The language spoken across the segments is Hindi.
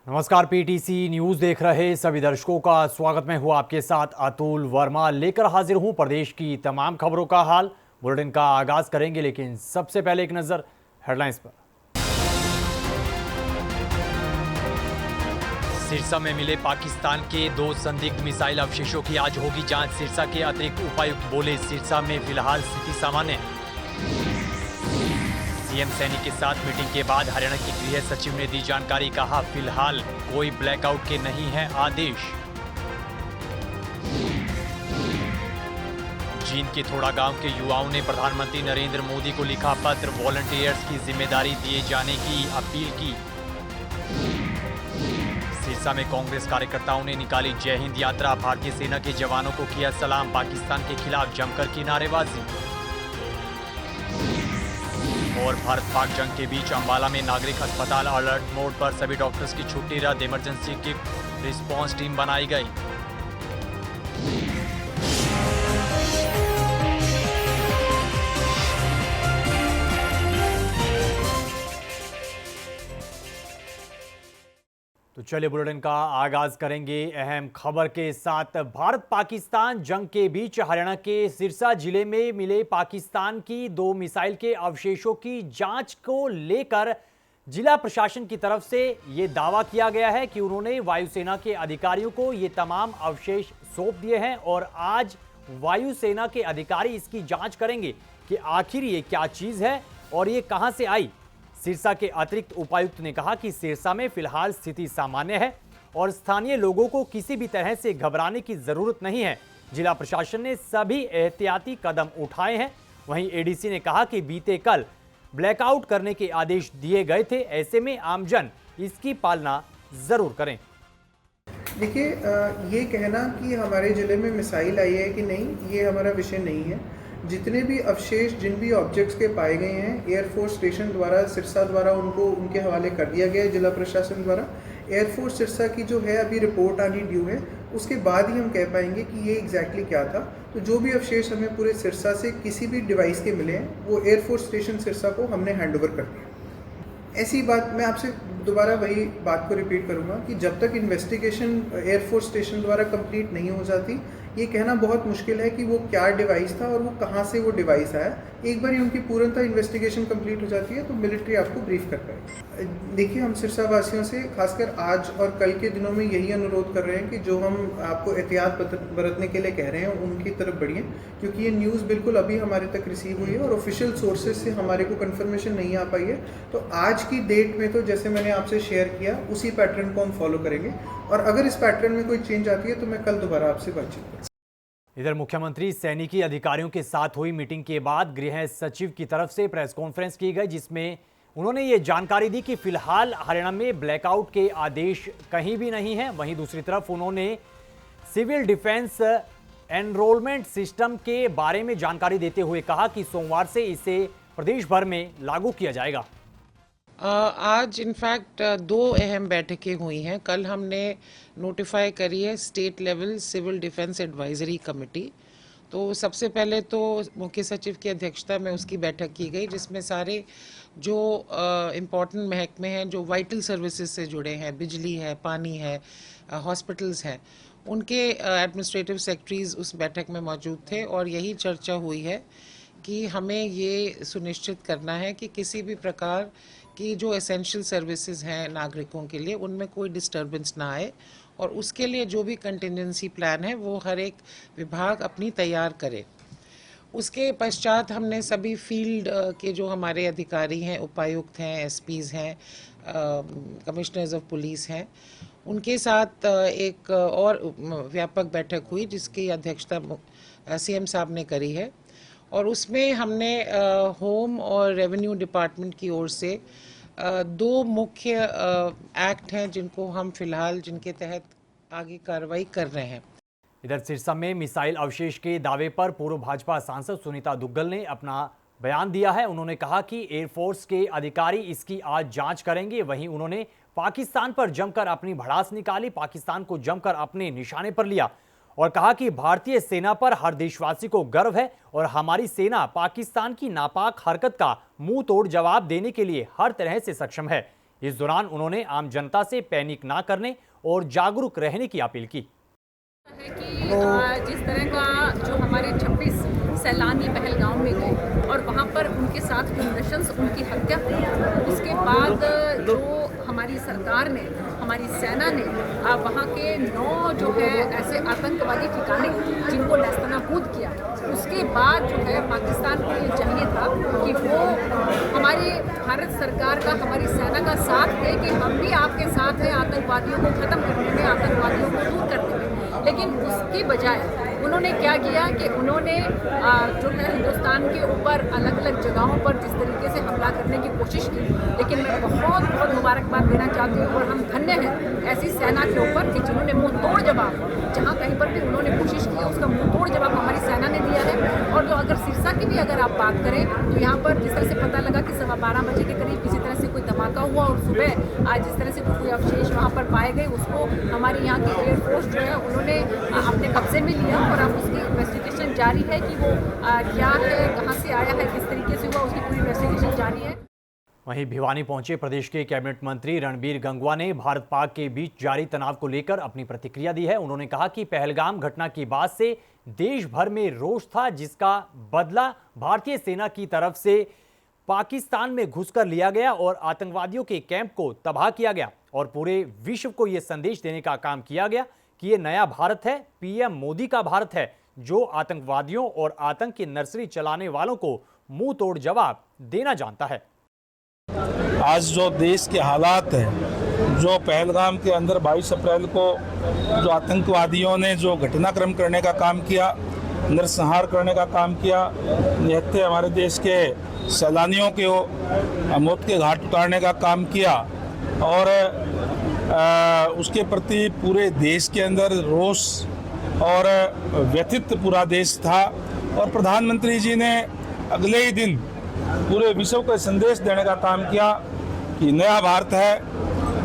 नमस्कार, पीटीसी न्यूज देख रहे सभी दर्शकों का स्वागत। मैं हूं आपके साथ अतुल वर्मा, लेकर हाजिर हूं प्रदेश की तमाम खबरों का हाल। बुलेटिन का आगाज करेंगे, लेकिन सबसे पहले एक नजर हेडलाइंस पर। सिरसा में मिले पाकिस्तान के 2 संदिग्ध मिसाइल अवशेषों की आज होगी जांच। सिरसा के अतिरिक्त उपायुक्त बोले, सिरसा में फिलहाल स्थिति सामान्य है। सीएम सैनी के साथ मीटिंग के बाद हरियाणा के गृह सचिव ने दी जानकारी। कहा, फिलहाल कोई ब्लैकआउट के नहीं है आदेश। जींद के थोड़ा गांव के युवाओं ने प्रधानमंत्री नरेंद्र मोदी को लिखा पत्र, वॉलंटियर्स की जिम्मेदारी दिए जाने की अपील की। सिरसा में कांग्रेस कार्यकर्ताओं ने निकाली जय हिंद यात्रा। भारतीय सेना के जवानों को किया सलाम। पाकिस्तान के खिलाफ जमकर की नारेबाजी। और भारत पाक जंग के बीच अंबाला में नागरिक अस्पताल अलर्ट मोड पर, सभी डॉक्टर्स की छुट्टी रद्द। इमरजेंसी की रिस्पांस टीम बनाई गई। तो चलिए बुलेटिन का आगाज करेंगे अहम खबर के साथ। भारत पाकिस्तान जंग के बीच हरियाणा के सिरसा जिले में मिले पाकिस्तान की 2 मिसाइल के अवशेषों की जांच को लेकर जिला प्रशासन की तरफ से यह दावा किया गया है कि उन्होंने वायुसेना के अधिकारियों को ये तमाम अवशेष सौंप दिए हैं और आज वायुसेना के अधिकारी इसकी जांच करेंगे कि आखिर ये क्या चीज है और ये कहां से आई। सिरसा के अतिरिक्त उपायुक्त ने कहा कि सिरसा में फिलहाल स्थिति सामान्य है और स्थानीय लोगों को किसी भी तरह से घबराने की जरूरत नहीं है। जिला प्रशासन ने सभी एहतियाती कदम उठाए हैं। वहीं एडीसी ने कहा कि बीते कल ब्लैकआउट करने के आदेश दिए गए थे, ऐसे में आमजन इसकी पालना जरूर करें। देखिए, ये कहना कि हमारे ज़िले में मिसाइल आई है कि नहीं, ये हमारा विषय नहीं है। जितने भी अवशेष, जिन भी ऑब्जेक्ट्स के पाए गए हैं, एयरफोर्स स्टेशन द्वारा, सिरसा द्वारा उनको उनके हवाले कर दिया गया है जिला प्रशासन द्वारा। एयरफोर्स सिरसा की जो है अभी रिपोर्ट आनी ड्यू है, उसके बाद ही हम कह पाएंगे कि ये एग्जैक्टली क्या था। तो जो भी अवशेष हमें पूरे सिरसा से किसी भी डिवाइस के मिले हैं, वो एयरफोर्स स्टेशन सिरसा को हमने हैंडओवर कर दिया। ऐसी बात मैं आपसे दोबारा वही बात को रिपीट करूंगा कि जब तक इन्वेस्टिगेशन एयरफोर्स स्टेशन द्वारा कंप्लीट नहीं हो जाती, ये कहना बहुत मुश्किल है कि वो क्या डिवाइस था और वो कहाँ से वो डिवाइस आया। एक बार उनकी पूर्णतः इन्वेस्टिगेशन कंप्लीट हो जाती है तो मिलिट्री आपको ब्रीफ कर पाएगी। देखिए, हम सिरसा वासियों से खासकर आज और कल के दिनों में यही अनुरोध कर रहे हैं कि जो हम आपको एहतियात बरतने के लिए कह रहे हैं उनकी तरफ बढ़िए, क्योंकि ये न्यूज़ बिल्कुल अभी हमारे तक रिसीव हुई है और ऑफिशियल सोर्सेज से हमारे को कंफर्मेशन नहीं आ पाई है। तो आज की डेट में तो जैसे मैंने आपसे शेयर किया, उसी पैटर्न को हम फॉलो करेंगे और अगर इस पैटर्न में कोई चेंज आती है तो मैं कल दोबारा आपसे बातचीत करूँगा। इधर मुख्यमंत्री सैनी की अधिकारियों के साथ हुई मीटिंग के बाद गृह सचिव की तरफ से प्रेस कॉन्फ्रेंस की गई, जिसमें उन्होंने ये जानकारी दी कि फिलहाल हरियाणा में ब्लैकआउट के आदेश कहीं भी नहीं है। वहीं दूसरी तरफ उन्होंने सिविल डिफेंस एनरोलमेंट सिस्टम के बारे में जानकारी देते हुए कहा कि सोमवार से इसे प्रदेश भर में लागू किया जाएगा। आज इनफैक्ट 2 अहम बैठकें हुई हैं। कल हमने नोटिफाई करी है state level civil defence advisory committee. तो सबसे पहले तो मुख्य सचिव की अध्यक्षता में उसकी बैठक की गई, जिसमें सारे जो इम्पोर्टेंट महकमे हैं, जो वाइटल सर्विसेज से जुड़े हैं, बिजली है, पानी है, हॉस्पिटल्स हैं, उनके एडमिनिस्ट्रेटिव सेक्रेटरीज उस बैठक में मौजूद थे और यही चर्चा हुई है कि हमें ये सुनिश्चित करना है कि किसी भी प्रकार की जो एसेंशियल सर्विसेज हैं नागरिकों के लिए, उनमें कोई डिस्टर्बेंस ना आए और उसके लिए जो भी कंटिजेंसी प्लान है वो हर एक विभाग अपनी तैयार करे। उसके पश्चात हमने सभी फील्ड के जो हमारे अधिकारी हैं, उपायुक्त हैं, एसपीज हैं, कमिश्नर्स ऑफ पुलिस हैं, उनके साथ एक और व्यापक बैठक हुई जिसकी अध्यक्षता सीएम साहब ने करी है और उसमें हमने होम और रेवेन्यू डिपार्टमेंट की ओर से 2 मुख्य एक्ट हैं जिनको हम फिलहाल जिनके तहत आगे कार्रवाई कर रहे हैं। इधर सिरसा में मिसाइल अवशेष के दावे पर पूर्व भाजपा सांसद सुनीता दुग्गल ने अपना बयान दिया है। उन्होंने कहा कि एयरफोर्स के अधिकारी इसकी आज जांच करेंगे। वहीं उन्होंने पाकिस्तान पर जमकर अपनी भड़ास निकाली, पाकिस्तान को जमकर अपने निशाने पर लिया और कहा कि भारतीय सेना पर हर देशवासी को गर्व है और हमारी सेना पाकिस्तान की नापाक हरकत का मुंह तोड़ जवाब देने के लिए हर तरह से सक्षम है। इस दौरान उन्होंने आम जनता से पैनिक ना करने और जागरूक रहने की अपील की। है कि जिस तरह का जो हमारे 26 सैलानी पहलगाम में गए और वहाँ पर उनके साथ जो नशंस उनकी हत्या हुई, उसके बाद जो हमारी सरकार ने, हमारी सेना ने वहाँ के 9 जो है ऐसे आतंकवादी ठिकाने जिनको नेस्तनाबूद किया, उसके बाद जो है पाकिस्तान को ये चाहिए था कि वो हमारी भारत सरकार का, हमारी सेना का साथ दे कि हम भी आपके साथ हैं आतंकवादियों को ख़त्म करने में, आतंकवादियों को दूर करने में। लेकिन उसकी बजाय उन्होंने क्या किया कि उन्होंने जो है हिंदुस्तान के ऊपर अलग अलग जगहों पर जिस तरीके से हमला करने की कोशिश की, लेकिन मैं बहुत बहुत मुबारकबाद देना चाहती हूँ और हम धन्य हैं ऐसी सेना के ऊपर कि जिन्होंने मुंह तोड़ जवाब, जहाँ कहीं पर भी उन्होंने कोशिश की उसका मुंह तोड़ जवाब हमारी सेना ने दिया है। और जो अगर सिरसा की भी अगर आप बात करें तो यहाँ पर जिस तरह से पता लगा कि 12:15 बजे के करीब किसी तरह से कोई धमाका हुआ और सुबह आज जिस तरह से कोई अवशेष वहाँ पर पाए गए, उसको हमारी यहाँ की एयरफोर्स जो है उन्होंने अपने कब्जे में लिया और अब उसकी इन्वेस्टिगेशन जारी है कि वो क्या है, कहाँ से आया है, किस तरीके से हुआ, उसकी पूरी इन्वेस्टिगेशन जारी है। वहीं भिवानी पहुंचे प्रदेश के कैबिनेट मंत्री रणबीर गंगवा ने भारत पाक के बीच जारी तनाव को लेकर अपनी प्रतिक्रिया दी है। उन्होंने कहा कि पहलगाम घटना के बाद से देश भर में रोष था, जिसका बदला भारतीय सेना की तरफ से पाकिस्तान में घुसकर लिया गया और आतंकवादियों के कैंप को तबाह किया गया और पूरे विश्व को यह संदेश देने का काम किया गया कि यह नया भारत है, पीएम मोदी का भारत है, जो आतंकवादियों और आतंक की नर्सरी चलाने वालों को मुंह तोड़ जवाब देना जानता है। आज जो देश के हालात हैं, जो पहलगाम के अंदर 22 अप्रैल को जो आतंकवादियों ने जो घटनाक्रम करने का काम किया, नरसंहार करने का काम किया, निहत्थे हमारे देश के सैलानियों के मौत के घाट उतारने का काम किया और उसके प्रति पूरे देश के अंदर रोष और व्यथित पूरा देश था। और प्रधानमंत्री जी ने अगले ही दिन पूरे विश्व को संदेश देने का काम किया कि नया भारत है,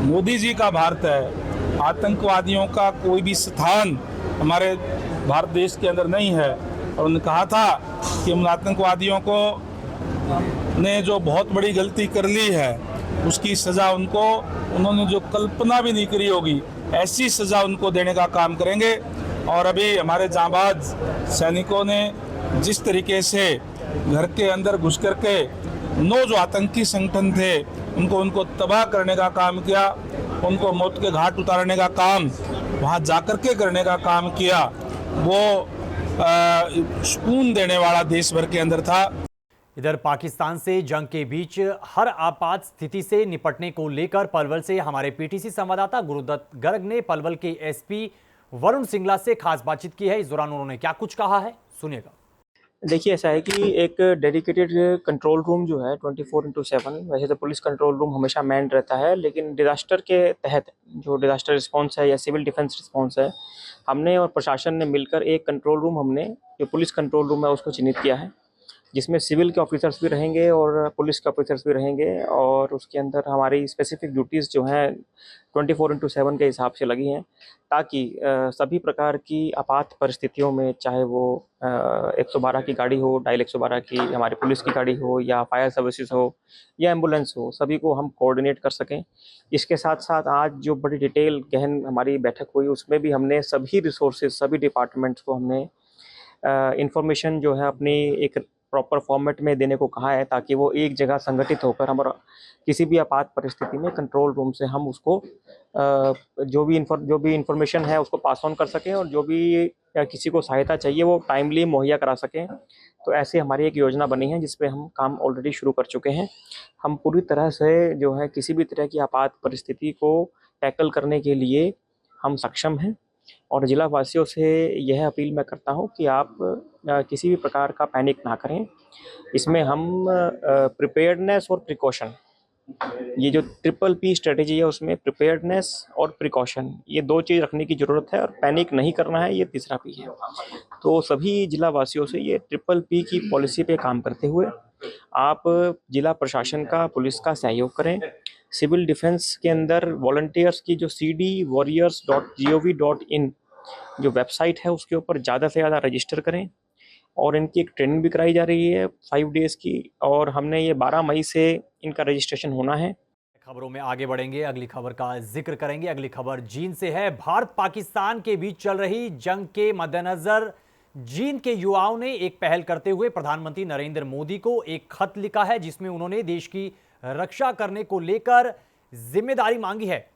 मोदी जी का भारत है, आतंकवादियों का कोई भी स्थान हमारे भारत देश के अंदर नहीं है। और उन्होंने कहा था कि उन आतंकवादियों को ने जो बहुत बड़ी गलती कर ली है उसकी सज़ा उनको, उन्होंने जो कल्पना भी नहीं करी होगी, ऐसी सज़ा उनको देने का काम करेंगे। और अभी हमारे जांबाज सैनिकों ने जिस तरीके से घर के अंदर घुस करके 9 जो आतंकी संगठन थे उनको तबाह करने का काम किया, उनको मौत के घाट उतारने का काम वहाँ जाकर के करने का काम किया, वो सुकून देने वाला देश भर के अंदर था। इधर पाकिस्तान से जंग के बीच हर आपात स्थिति से निपटने को लेकर पलवल से हमारे पीटीसी संवाददाता गुरुदत्त गर्ग ने पलवल के एसपी वरुण सिंगला से खास बातचीत की है। इस दौरान उन्होंने क्या कुछ कहा है, सुनिएगा। देखिए, ऐसा है कि एक डेडिकेटेड कंट्रोल रूम जो है 24/7, वैसे तो पुलिस कंट्रोल रूम हमेशा मैन्ड रहता है, लेकिन डिजास्टर के तहत जो डिजास्टर रिस्पांस है या सिविल डिफेंस रिस्पांस है, हमने और प्रशासन ने मिलकर एक कंट्रोल रूम, हमने जो पुलिस कंट्रोल रूम है उसको चिन्हित किया है, जिसमें सिविल के ऑफिसर्स भी रहेंगे और पुलिस के ऑफिसर्स भी रहेंगे। और उसके अंदर हमारी स्पेसिफिक ड्यूटीज़ जो हैं 24/7 के हिसाब से लगी हैं, ताकि सभी प्रकार की आपात परिस्थितियों में, चाहे वो 112 की गाड़ी हो, डायल 112 की हमारी पुलिस की गाड़ी हो, या फायर सर्विसेज हो, या एम्बुलेंस हो, सभी को हम कोऑर्डिनेट कर सकें। इसके साथ साथ आज जो बड़ी डिटेल गहन हमारी बैठक हुई, उसमें भी हमने सभी रिसोर्सेज, सभी डिपार्टमेंट्स को हमने इंफॉर्मेशन जो है अपनी एक प्रॉपर फॉर्मेट में देने को कहा है, ताकि वो एक जगह संगठित होकर हमारा किसी भी आपात परिस्थिति में कंट्रोल रूम से हम उसको जो भी इंफॉर्मेशन है उसको पास ऑन कर सकें और जो भी किसी को सहायता चाहिए वो टाइमली मुहैया करा सकें। तो ऐसे हमारी एक योजना बनी है जिस पे हम काम ऑलरेडी शुरू कर चुके हैं। हम पूरी तरह से जो है किसी भी तरह की आपात परिस्थिति को टैकल करने के लिए हम सक्षम हैं। और जिला वासियों से यह अपील मैं करता हूं कि आप किसी भी प्रकार का पैनिक ना करें। इसमें हम प्रिपेयर्डनेस और प्रिकॉशन, ये जो PPP स्ट्रेटेजी है उसमें प्रिपेयर्डनेस और प्रिकॉशन, ये 2 चीज़ रखने की ज़रूरत है, और पैनिक नहीं करना है, ये तीसरा P है। तो सभी जिला वासियों से ये PPP की पॉलिसी पे काम करते हुए आप जिला प्रशासन का, पुलिस का सहयोग करें। सिविल डिफेंस के अंदर वॉलंटियर्स की जो cdwarriors.gov.in जो वेबसाइट है उसके ऊपर ज़्यादा से ज़्यादा रजिस्टर करें, और इनकी एक ट्रेनिंग भी कराई जा रही है 5 डेज़ की, और हमने ये 12 मई से इनका रजिस्ट्रेशन होना है। खबरों में आगे बढ़ेंगे, अगली खबर का जिक्र करेंगे। अगली खबर चीन से है। भारत पाकिस्तान के बीच चल रही जंग के मद्देनजर चीन के युवाओं ने एक पहल करते हुए प्रधानमंत्री नरेंद्र मोदी को एक खत लिखा है, जिसमें उन्होंने देश की रक्षा करने को लेकर जिम्मेदारी मांगी है।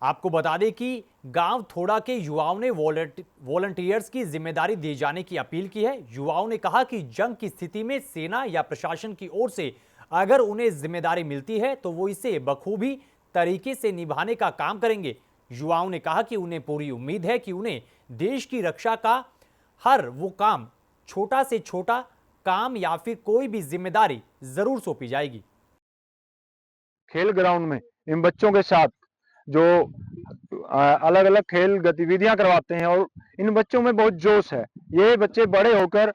आपको बता दें कि गांव थोड़ा के युवाओं ने वॉलंटियर्स की जिम्मेदारी दिए जाने की अपील की है। युवाओं ने कहा कि जंग की स्थिति में सेना या प्रशासन की ओर से अगर उन्हें जिम्मेदारी मिलती है तो वो इसे बखूबी तरीके से निभाने का काम करेंगे। युवाओं ने कहा कि उन्हें पूरी उम्मीद है कि उन्हें देश की रक्षा का हर वो काम, छोटा से छोटा काम या फिर कोई भी जिम्मेदारी जरूर सौंपी जाएगी। खेल ग्राउंड में इन बच्चों के साथ जो अलग अलग खेल गतिविधियां करवाते हैं और इन बच्चों में बहुत जोश है। ये बच्चे बड़े होकर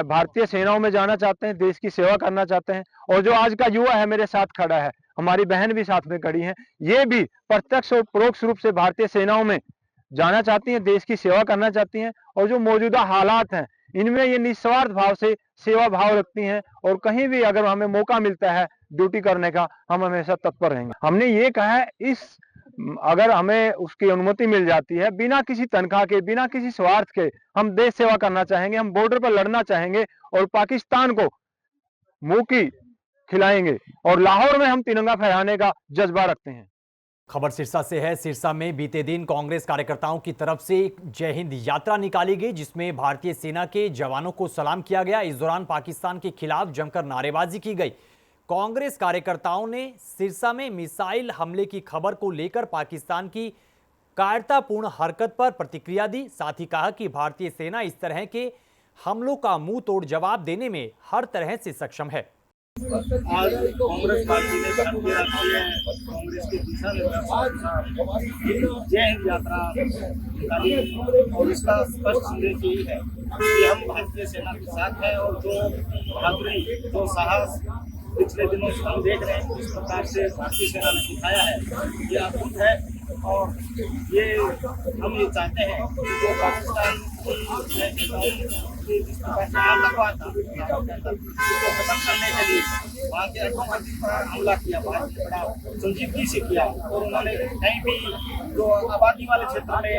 भारतीय सेनाओं में जाना चाहते हैं, देश की सेवा करना चाहते हैं। और जो आज का युवा है मेरे साथ खड़ा है, हमारी बहन भी साथ में खड़ी है, ये भी प्रत्यक्ष और परोक्ष रूप से भारतीय सेनाओं में जाना चाहती हैं, देश की सेवा करना चाहती हैं। और जो मौजूदा हालात हैं इनमें ये निस्वार्थ भाव से सेवा भाव रखती हैं और कहीं भी अगर हमें मौका मिलता है ड्यूटी करने का, हम हमेशा तत्पर रहेंगे। हमने ये कहा है इस अगर हमें उसकी अनुमति मिल जाती है, बिना किसी तनख्वाह के, बिना किसी स्वार्थ के हम देश सेवा करना चाहेंगे, हम बॉर्डर पर लड़ना चाहेंगे और पाकिस्तान को मुंह की खिलाएंगे और लाहौर में हम तिरंगा फहराने का जज्बा रखते हैं। खबर सिरसा से है। सिरसा में बीते दिन कांग्रेस कार्यकर्ताओं की तरफ से एक जय हिंद यात्रा निकाली गई, जिसमें भारतीय सेना के जवानों को सलाम किया गया। इस दौरान पाकिस्तान के खिलाफ जमकर नारेबाजी की गई। कांग्रेस कार्यकर्ताओं ने सिरसा में मिसाइल हमले की खबर को लेकर पाकिस्तान की कायरतापूर्ण हरकत पर प्रतिक्रिया दी। साथ ही कहा कि भारतीय सेना इस तरह के हमलों का मुंह तोड़ जवाब देने में हर तरह से सक्षम है। आज कांग्रेस पार्टी ने कांग्रेस के दिशा निर्देश जय हिंद यात्रा निकाली और इसका स्पष्ट संदेश यही है कि हम भारतीय सेना के साथ हैं और जो बहादुरी, जो साहस पिछले दिनों से हम देख रहे हैं, इस प्रकार से भारतीय सेना ने दिखाया है, ये अद्भुत है। और ये हम ये चाहते हैं कि जो पाकिस्तान की जिस प्रकार से आतंकवाद था उसको खत्म करने के लिए वहाँ के आतंकवादी पर हमला किया, बहुत बड़ा संजीदगी से किया और उन्होंने कहीं भी जो आबादी वाले क्षेत्र में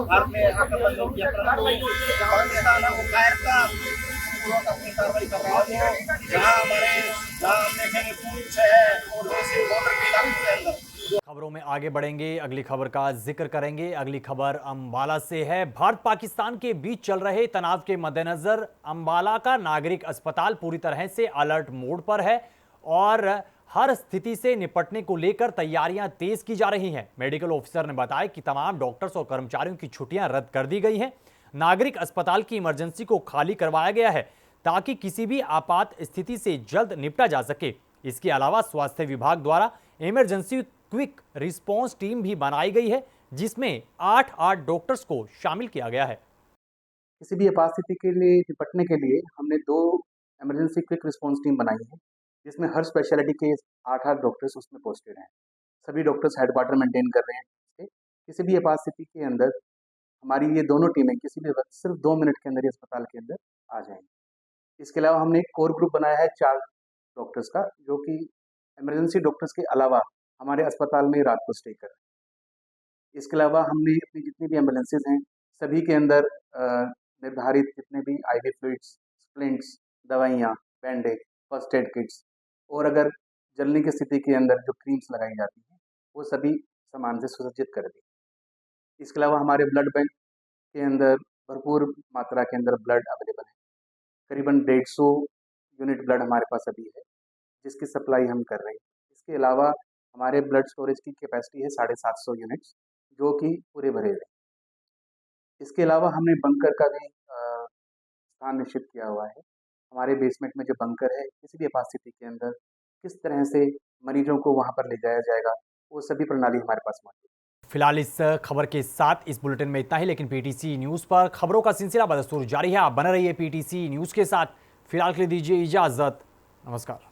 भारत में आक्रमण नहीं किया, परंतु पाकिस्तान है वो कायरता अपनी कार्रवाई कर रहा है। जहाँ हम देखेंगे पुंछ है और वैसे बॉर्डर के इलाकों के अंदर। खबरों में आगे बढ़ेंगे, अगली खबर का जिक्र करेंगे। अगली खबर अंबाला से है। भारत पाकिस्तान के बीच चल रहे तनाव के मद्देनजर अंबाला का नागरिक अस्पताल पूरी तरह से अलर्ट मोड पर है और हर स्थिति से निपटने को लेकर तैयारियां तेज की जा रही हैं। मेडिकल ऑफिसर ने बताया कि तमाम डॉक्टर्स और कर्मचारियों की छुट्टियां रद्द कर दी गई हैं। नागरिक अस्पताल की इमरजेंसी को खाली करवाया गया है ताकि किसी भी आपात स्थिति से जल्द निपटा जा सके। इसके अलावा स्वास्थ्य विभाग द्वारा इमरजेंसी क्विक रिस्पांस टीम भी बनाई गई है, जिसमें 8 डॉक्टर्स को शामिल किया गया है। किसी भी आपात स्थिति के लिए निपटने के लिए हमने 2 इमरजेंसी क्विक रिस्पांस टीम बनाई है, जिसमें हर स्पेशलिटी के 8 डॉक्टर्स उसमें पोस्टेड हैं। सभी डॉक्टर्स हेडक्वार्टर मेंटेन कर रहे हैं। किसी भी आपात स्थिति के अंदर हमारी ये दोनों टीमें किसी भी वक्त सिर्फ 2 मिनट के अंदर ही अस्पताल के अंदर आ जाएंगी। इसके अलावा हमने एक कोर ग्रुप बनाया है 4 डॉक्टर्स का, जो कि इमरजेंसी डॉक्टर्स के अलावा हमारे अस्पताल में रात को स्टे कर रहे हैं। इसके अलावा हमने अपनी जितनी भी एम्बुलेंसेज हैं सभी के अंदर निर्धारित जितने भी IV फ्लूइड्स, स्प्लिंट्स, दवाइयाँ, बैंडेज, फर्स्ट एड किट्स और अगर जलने की स्थिति के अंदर जो क्रीम्स लगाई जाती हैं वो सभी सामान से सुसज्जित कर दी। इसके अलावा हमारे ब्लड बैंक के अंदर भरपूर मात्रा के अंदर ब्लड अवेलेबल है। करीबन 150 यूनिट ब्लड हमारे पास अभी है, जिसकी सप्लाई हम कर रहे हैं। इसके अलावा हमारे ब्लड स्टोरेज की कैपेसिटी है 750 यूनिट्स, जो कि पूरे भरे हुए। इसके अलावा हमने बंकर का भी स्थान निश्चित किया हुआ है। हमारे बेसमेंट में जो बंकर है, किसी भी आपात स्थिति के अंदर किस तरह से मरीजों को वहां पर ले जाया जाएगा, वो सभी प्रणाली हमारे पास मौजूद है। फिलहाल इस खबर के साथ इस बुलेटिन में इतना ही, लेकिन PTC न्यूज़ पर खबरों का सिलसिला बदस्तूर जारी है। आप बने रहिए PTC न्यूज़ के साथ। फिलहाल के लिए दीजिए इजाज़त। नमस्कार।